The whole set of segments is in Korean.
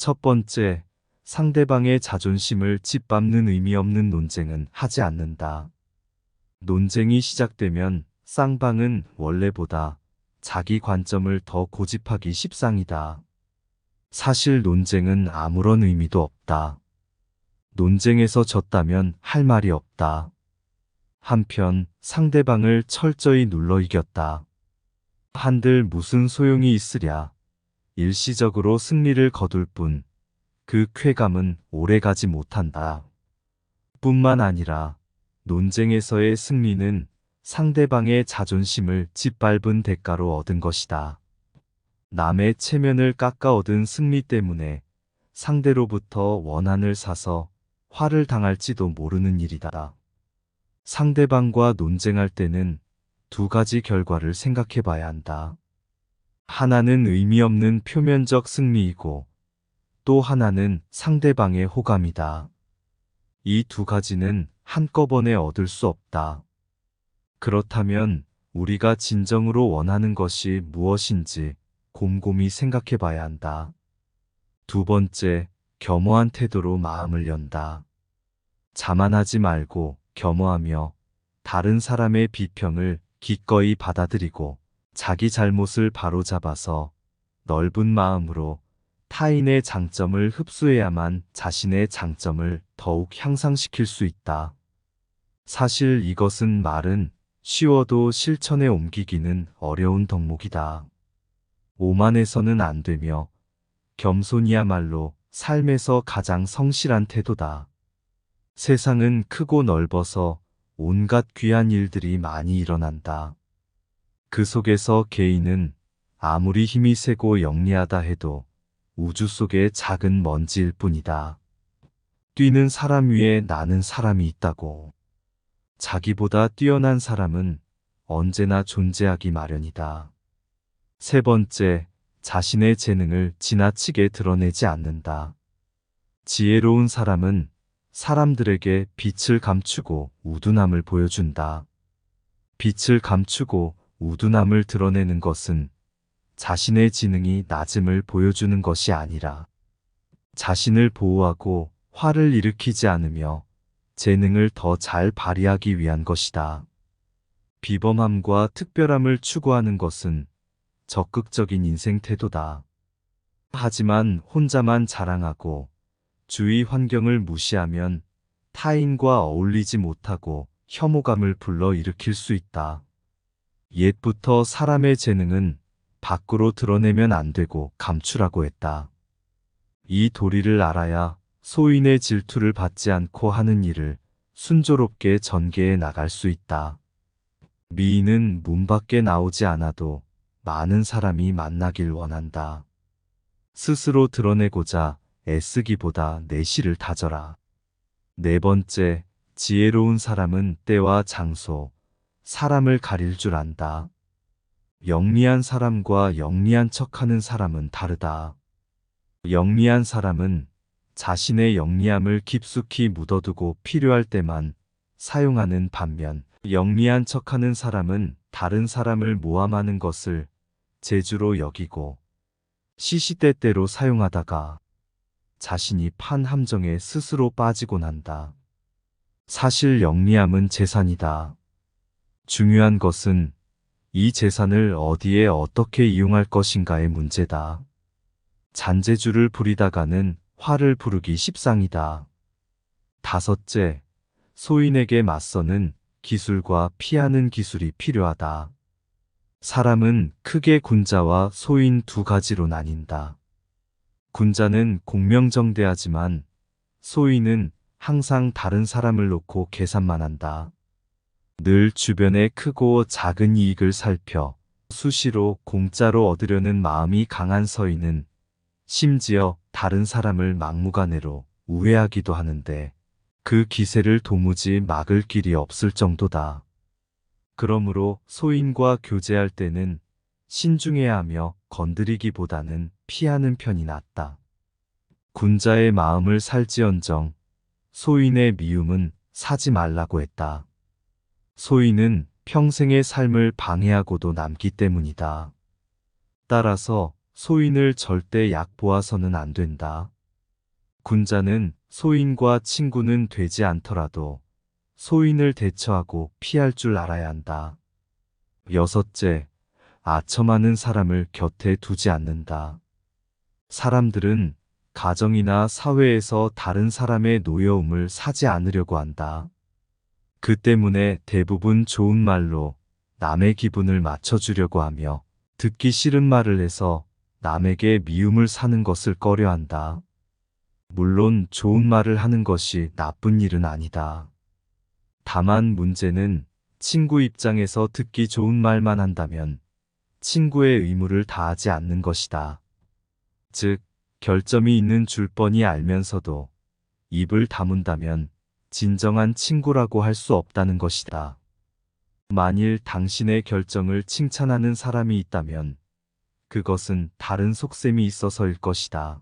첫 번째, 상대방의 자존심을 짓밟는 의미 없는 논쟁은 하지 않는다. 논쟁이 시작되면 쌍방은 원래보다 자기 관점을 더 고집하기 십상이다. 사실 논쟁은 아무런 의미도 없다. 논쟁에서 졌다면 할 말이 없다. 한편 상대방을 철저히 눌러 이겼다. 한들 무슨 소용이 있으랴. 일시적으로 승리를 거둘 뿐 그 쾌감은 오래가지 못한다. 뿐만 아니라 논쟁에서의 승리는 상대방의 자존심을 짓밟은 대가로 얻은 것이다. 남의 체면을 깎아 얻은 승리 때문에 상대로부터 원한을 사서 화를 당할지도 모르는 일이다. 상대방과 논쟁할 때는 두 가지 결과를 생각해 봐야 한다. 하나는 의미 없는 표면적 승리이고 또 하나는 상대방의 호감이다. 이 두 가지는 한꺼번에 얻을 수 없다. 그렇다면 우리가 진정으로 원하는 것이 무엇인지 곰곰이 생각해 봐야 한다. 두 번째, 겸허한 태도로 마음을 연다. 자만하지 말고 겸허하며 다른 사람의 비평을 기꺼이 받아들이고 자기 잘못을 바로잡아서 넓은 마음으로 타인의 장점을 흡수해야만 자신의 장점을 더욱 향상시킬 수 있다. 사실 이것은 말은 쉬워도 실천에 옮기기는 어려운 덕목이다. 오만해서는 안 되며 겸손이야말로 삶에서 가장 성실한 태도다. 세상은 크고 넓어서 온갖 귀한 일들이 많이 일어난다. 그 속에서 개인은 아무리 힘이 세고 영리하다 해도 우주 속의 작은 먼지일 뿐이다. 뛰는 사람 위에 나는 사람이 있다고. 자기보다 뛰어난 사람은 언제나 존재하기 마련이다. 세 번째, 자신의 재능을 지나치게 드러내지 않는다. 지혜로운 사람은 사람들에게 빛을 감추고 우둔함을 보여준다. 빛을 감추고 우둔함을 드러내는 것은 자신의 지능이 낮음을 보여주는 것이 아니라 자신을 보호하고 화를 일으키지 않으며 재능을 더 잘 발휘하기 위한 것이다. 비범함과 특별함을 추구하는 것은 적극적인 인생 태도다. 하지만 혼자만 자랑하고 주위 환경을 무시하면 타인과 어울리지 못하고 혐오감을 불러일으킬 수 있다. 옛부터 사람의 재능은 밖으로 드러내면 안 되고 감추라고 했다. 이 도리를 알아야 소인의 질투를 받지 않고 하는 일을 순조롭게 전개해 나갈 수 있다. 미인은 문 밖에 나오지 않아도 많은 사람이 만나길 원한다. 스스로 드러내고자 애쓰기보다 내실을 다져라. 네 번째, 지혜로운 사람은 때와 장소, 사람을 가릴 줄 안다. 영리한 사람과 영리한 척하는 사람은 다르다. 영리한 사람은 자신의 영리함을 깊숙이 묻어두고 필요할 때만 사용하는 반면 영리한 척하는 사람은 다른 사람을 모함하는 것을 재주로 여기고 시시때때로 사용하다가 자신이 판 함정에 스스로 빠지곤 한다. 사실 영리함은 재산이다. 중요한 것은 이 재산을 어디에 어떻게 이용할 것인가의 문제다. 잔재주를 부리다가는 화를 부르기 십상이다. 다섯째, 소인에게 맞서는 기술과 피하는 기술이 필요하다. 사람은 크게 군자와 소인 두 가지로 나뉜다. 군자는 공명정대하지만 소인은 항상 다른 사람을 놓고 계산만 한다. 늘 주변의 크고 작은 이익을 살펴 수시로 공짜로 얻으려는 마음이 강한 서인은 심지어 다른 사람을 막무가내로 우회하기도 하는데 그 기세를 도무지 막을 길이 없을 정도다. 그러므로 소인과 교제할 때는 신중해야 하며 건드리기보다는 피하는 편이 낫다. 군자의 마음을 살지언정 소인의 미움은 사지 말라고 했다. 소인은 평생의 삶을 방해하고도 남기 때문이다. 따라서 소인을 절대 약보아서는 안 된다. 군자는 소인과 친구는 되지 않더라도 소인을 대처하고 피할 줄 알아야 한다. 여섯째, 아첨하는 사람을 곁에 두지 않는다. 사람들은 가정이나 사회에서 다른 사람의 노여움을 사지 않으려고 한다. 그 때문에 대부분 좋은 말로 남의 기분을 맞춰주려고 하며 듣기 싫은 말을 해서 남에게 미움을 사는 것을 꺼려한다. 물론 좋은 말을 하는 것이 나쁜 일은 아니다. 다만 문제는 친구 입장에서 듣기 좋은 말만 한다면 친구의 의무를 다하지 않는 것이다. 즉, 결점이 있는 줄 뻔히 알면서도 입을 다문다면 진정한 친구라고 할 수 없다는 것이다. 만일 당신의 결정을 칭찬하는 사람이 있다면 그것은 다른 속셈이 있어서일 것이다.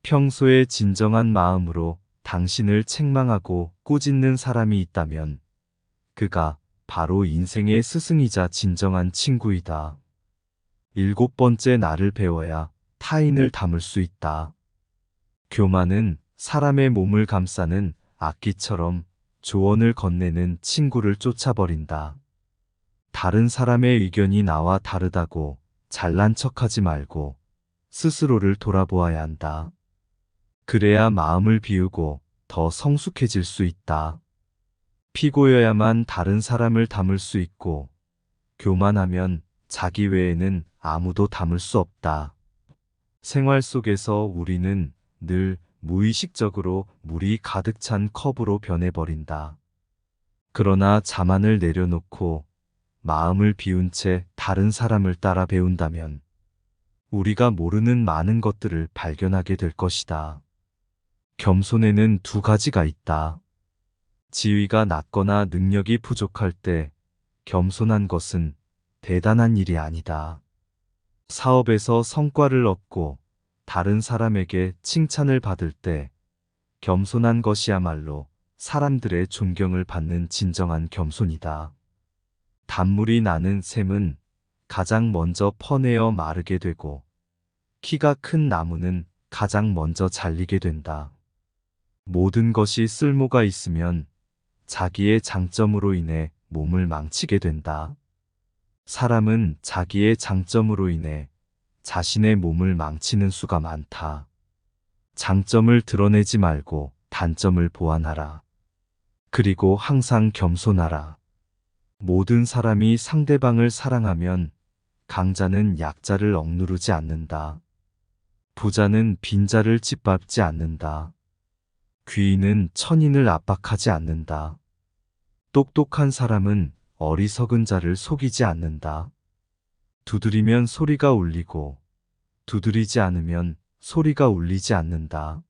평소에 진정한 마음으로 당신을 책망하고 꾸짖는 사람이 있다면 그가 바로 인생의 스승이자 진정한 친구이다. 일곱 번째, 나를 배워야 타인을 담을 수 있다. 교만은 사람의 몸을 감싸는 악기처럼 조언을 건네는 친구를 쫓아버린다. 다른 사람의 의견이 나와 다르다고 잘난 척하지 말고 스스로를 돌아보아야 한다. 그래야 마음을 비우고 더 성숙해질 수 있다. 피고여야만 다른 사람을 담을 수 있고 교만하면 자기 외에는 아무도 담을 수 없다. 생활 속에서 우리는 늘 무의식적으로 물이 가득 찬 컵으로 변해버린다. 그러나 자만을 내려놓고 마음을 비운 채 다른 사람을 따라 배운다면 우리가 모르는 많은 것들을 발견하게 될 것이다. 겸손에는 두 가지가 있다. 지위가 낮거나 능력이 부족할 때 겸손한 것은 대단한 일이 아니다. 사업에서 성과를 얻고 다른 사람에게 칭찬을 받을 때 겸손한 것이야말로 사람들의 존경을 받는 진정한 겸손이다. 단물이 나는 샘은 가장 먼저 퍼내어 마르게 되고 키가 큰 나무는 가장 먼저 잘리게 된다. 모든 것이 쓸모가 있으면 자기의 장점으로 인해 몸을 망치게 된다. 사람은 자기의 장점으로 인해 자신의 몸을 망치는 수가 많다. 장점을 드러내지 말고 단점을 보완하라. 그리고 항상 겸손하라. 모든 사람이 상대방을 사랑하면 강자는 약자를 억누르지 않는다. 부자는 빈자를 짓밟지 않는다. 귀인은 천인을 압박하지 않는다. 똑똑한 사람은 어리석은 자를 속이지 않는다. 두드리면 소리가 울리고 두드리지 않으면 소리가 울리지 않는다.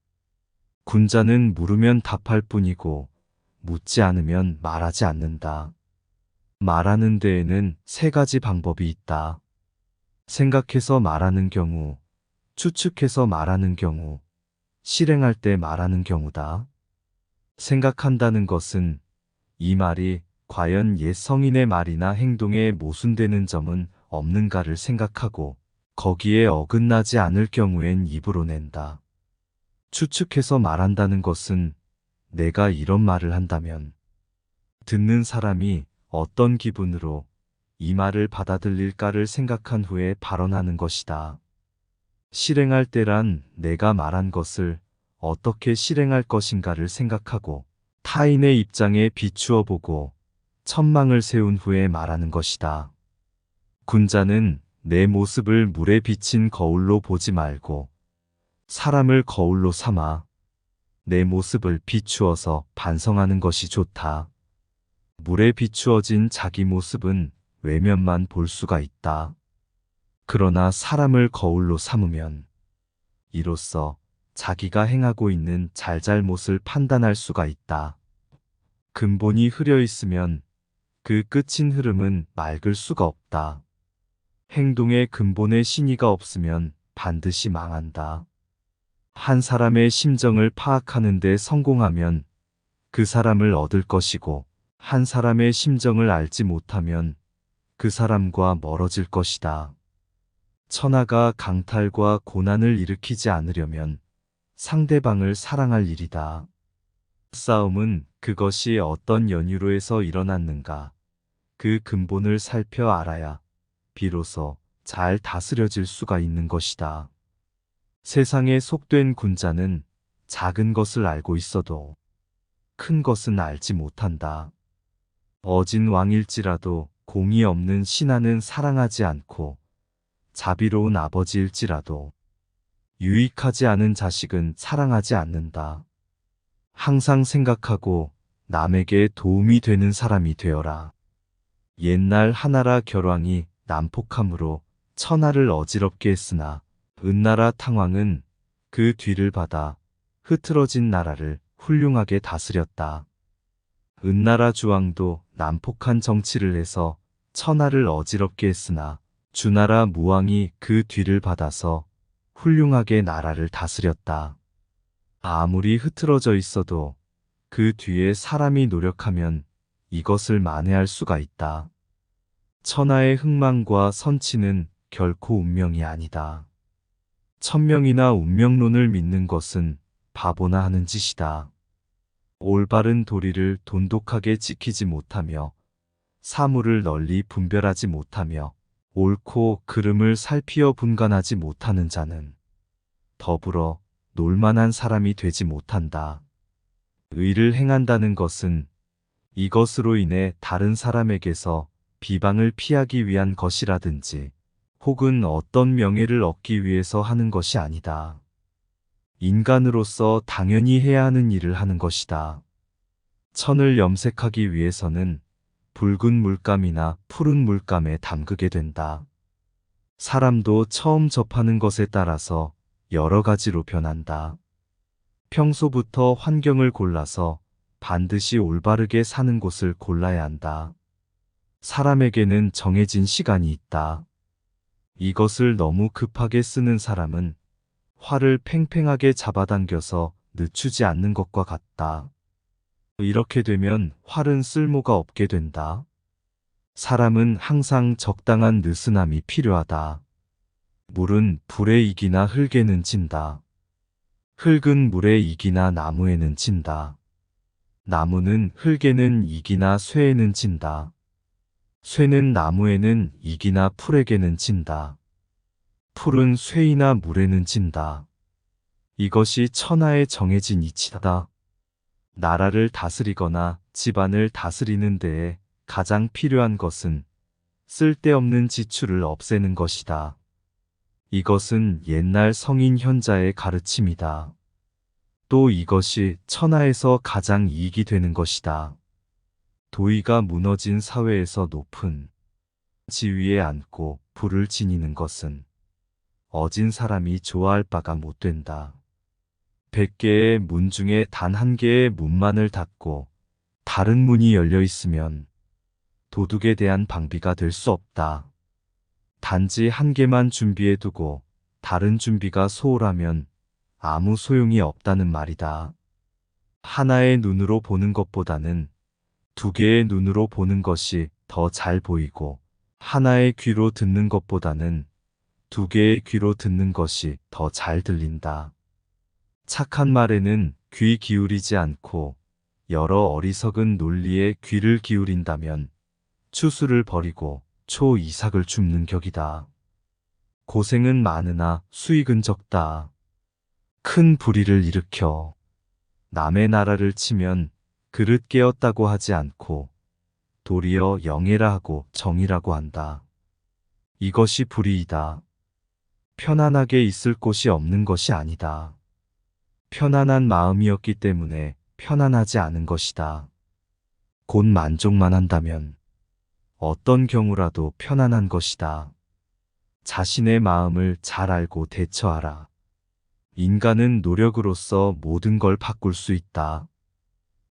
군자는 물으면 답할 뿐이고 묻지 않으면 말하지 않는다. 말하는 데에는 세 가지 방법이 있다. 생각해서 말하는 경우, 추측해서 말하는 경우, 실행할 때 말하는 경우다. 생각한다는 것은 이 말이 과연 옛 성인의 말이나 행동에 모순되는 점은 없는가를 생각하고 거기에 어긋나지 않을 경우엔 입으로 낸다. 추측해서 말한다는 것은 내가 이런 말을 한다면 듣는 사람이 어떤 기분으로 이 말을 받아들일까를 생각한 후에 발언하는 것이다. 실행할 때란 내가 말한 것을 어떻게 실행할 것인가를 생각하고 타인의 입장에 비추어 보고 천망을 세운 후에 말하는 것이다. 군자는 내 모습을 물에 비친 거울로 보지 말고 사람을 거울로 삼아 내 모습을 비추어서 반성하는 것이 좋다. 물에 비추어진 자기 모습은 외면만 볼 수가 있다. 그러나 사람을 거울로 삼으면 이로써 자기가 행하고 있는 잘잘못을 판단할 수가 있다. 근본이 흐려 있으면 그 끝인 흐름은 맑을 수가 없다. 행동의 근본에 신의가 없으면 반드시 망한다. 한 사람의 심정을 파악하는 데 성공하면 그 사람을 얻을 것이고 한 사람의 심정을 알지 못하면 그 사람과 멀어질 것이다. 천하가 강탈과 고난을 일으키지 않으려면 상대방을 사랑할 일이다. 싸움은 그것이 어떤 연유로 해서 일어났는가, 그 근본을 살펴 알아야 비로소 잘 다스려질 수가 있는 것이다. 세상에 속된 군자는 작은 것을 알고 있어도 큰 것은 알지 못한다. 어진 왕일지라도 공의 없는 신하는 사랑하지 않고, 자비로운 아버지일지라도 유익하지 않은 자식은 사랑하지 않는다. 항상 생각하고 남에게 도움이 되는 사람이 되어라. 옛날 하나라 결왕이 난폭함으로 천하를 어지럽게 했으나 은나라 탕왕은 그 뒤를 받아 흐트러진 나라를 훌륭하게 다스렸다. 은나라 주왕도 난폭한 정치를 해서 천하를 어지럽게 했으나 주나라 무왕이 그 뒤를 받아서 훌륭하게 나라를 다스렸다. 아무리 흐트러져 있어도 그 뒤에 사람이 노력하면 이것을 만회할 수가 있다. 천하의 흥망과 선치는 결코 운명이 아니다. 천명이나 운명론을 믿는 것은 바보나 하는 짓이다. 올바른 도리를 돈독하게 지키지 못하며, 사물을 널리 분별하지 못하며, 옳고 그름을 살피어 분간하지 못하는 자는 더불어 놀만한 사람이 되지 못한다. 의를 행한다는 것은 이것으로 인해 다른 사람에게서 비방을 피하기 위한 것이라든지 혹은 어떤 명예를 얻기 위해서 하는 것이 아니다. 인간으로서 당연히 해야 하는 일을 하는 것이다. 천을 염색하기 위해서는 붉은 물감이나 푸른 물감에 담그게 된다. 사람도 처음 접하는 것에 따라서 여러 가지로 변한다. 평소부터 환경을 골라서 반드시 올바르게 사는 곳을 골라야 한다. 사람에게는 정해진 시간이 있다. 이것을 너무 급하게 쓰는 사람은 활을 팽팽하게 잡아당겨서 늦추지 않는 것과 같다. 이렇게 되면 활은 쓸모가 없게 된다. 사람은 항상 적당한 느슨함이 필요하다. 물은 불에 익이나 흙에는 진다. 흙은 물에 익이나 나무에는 진다. 나무는 흙에는 익이나 쇠에는 진다. 쇠는 나무에는 익이나 풀에게는 진다. 풀은 쇠이나 물에는 진다. 이것이 천하에 정해진 이치다. 나라를 다스리거나 집안을 다스리는 데에 가장 필요한 것은 쓸데없는 지출을 없애는 것이다. 이것은 옛날 성인 현자의 가르침이다. 또 이것이 천하에서 가장 이익이 되는 것이다. 도의가 무너진 사회에서 높은 지위에 앉고 부를 지니는 것은 어진 사람이 좋아할 바가 못 된다. 100개의 문 중에 단 한 개의 문만을 닫고 다른 문이 열려 있으면 도둑에 대한 방비가 될 수 없다. 단지 한 개만 준비해 두고 다른 준비가 소홀하면 아무 소용이 없다는 말이다. 하나의 눈으로 보는 것보다는 두 개의 눈으로 보는 것이 더 잘 보이고, 하나의 귀로 듣는 것보다는 두 개의 귀로 듣는 것이 더 잘 들린다. 착한 말에는 귀 기울이지 않고 여러 어리석은 논리에 귀를 기울인다면 추수를 버리고 초이삭을 줍는 격이다. 고생은 많으나 수익은 적다. 큰 불의를 일으켜 남의 나라를 치면 그릇 깨었다고 하지 않고 도리어 영예라 하고 정이라고 한다. 이것이 불의이다. 편안하게 있을 곳이 없는 것이 아니다. 편안한 마음이었기 때문에 편안하지 않은 것이다. 곧 만족만 한다면 어떤 경우라도 편안한 것이다. 자신의 마음을 잘 알고 대처하라. 인간은 노력으로서 모든 걸 바꿀 수 있다.